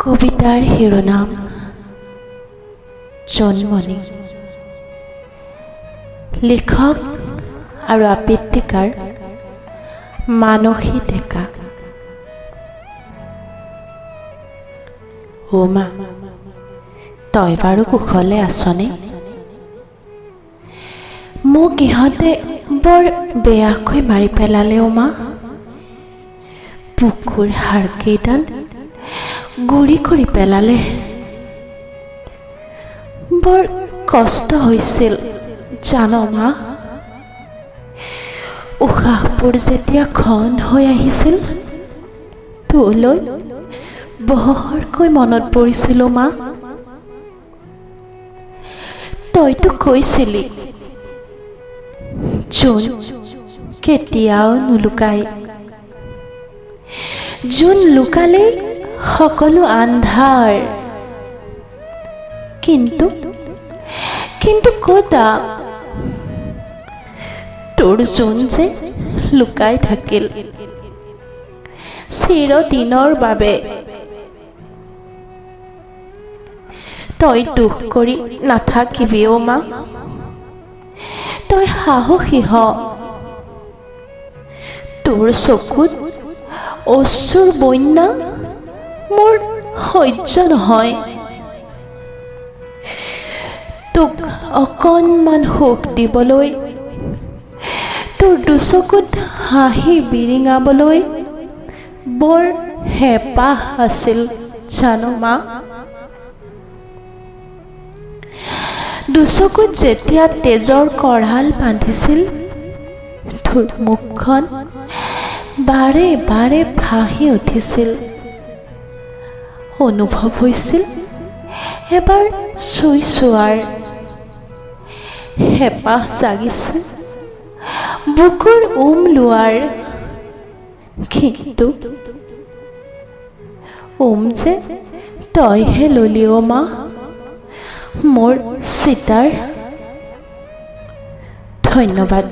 কবিতাৰ শিৰোনাম জোনমণি। লেখক আৰু আবৃত্তিকাৰ মানসী ডেকা। অ' মা, তই বাৰু কুশলে আছনে? মোক ইহঁতে বৰ বেয়াকৈ মাৰি পেলালে অ' মা। বুকুৰ হাড়কেইডাল গুৰি কৰি পেলালে। বৰ কষ্ট হৈছিল জান মা। উশাহবোৰ যেতিয়া ঘন হৈ আহিছিল, তোলৈ বহৰকৈ মনত পৰিছিল মা। তইতো কৈছিলি জোন কেতিয়াও নুলুকাই, জোন লুকালেই সকলো আন্ধাৰ। কিন্তু ক'তা তোৰ জোন যে লুকাই থাকিল চিৰদিনৰ বাবে। তই দুখ কৰি নাথাকিবি অ' মা, তই সাহসী হ। তোৰ চকুত অশ্ৰুৰ বন্যা মোৰ সহ্য নহয়। তোক অকণমান সুখ দিবলৈ, তোৰ দুচকুত হাঁহি বিৰিঙাবলৈ বৰ হেঁপাহ আছিল জান মা। দুচকুত যেতিয়া তেজৰ কঢ়াল বান্ধিছিল, তোৰ মুখখন বাৰে বাৰে ভাহি উঠিছিল। অনুভৱ হৈছিল এবাৰ চুই চোৱাৰ। হেঁপাহ জাগিছিল বুকুৰ লোৱাৰ। কিন্তু যে তইহে ললি অ' মা মোৰ চিতাৰ। ধন্যবাদ।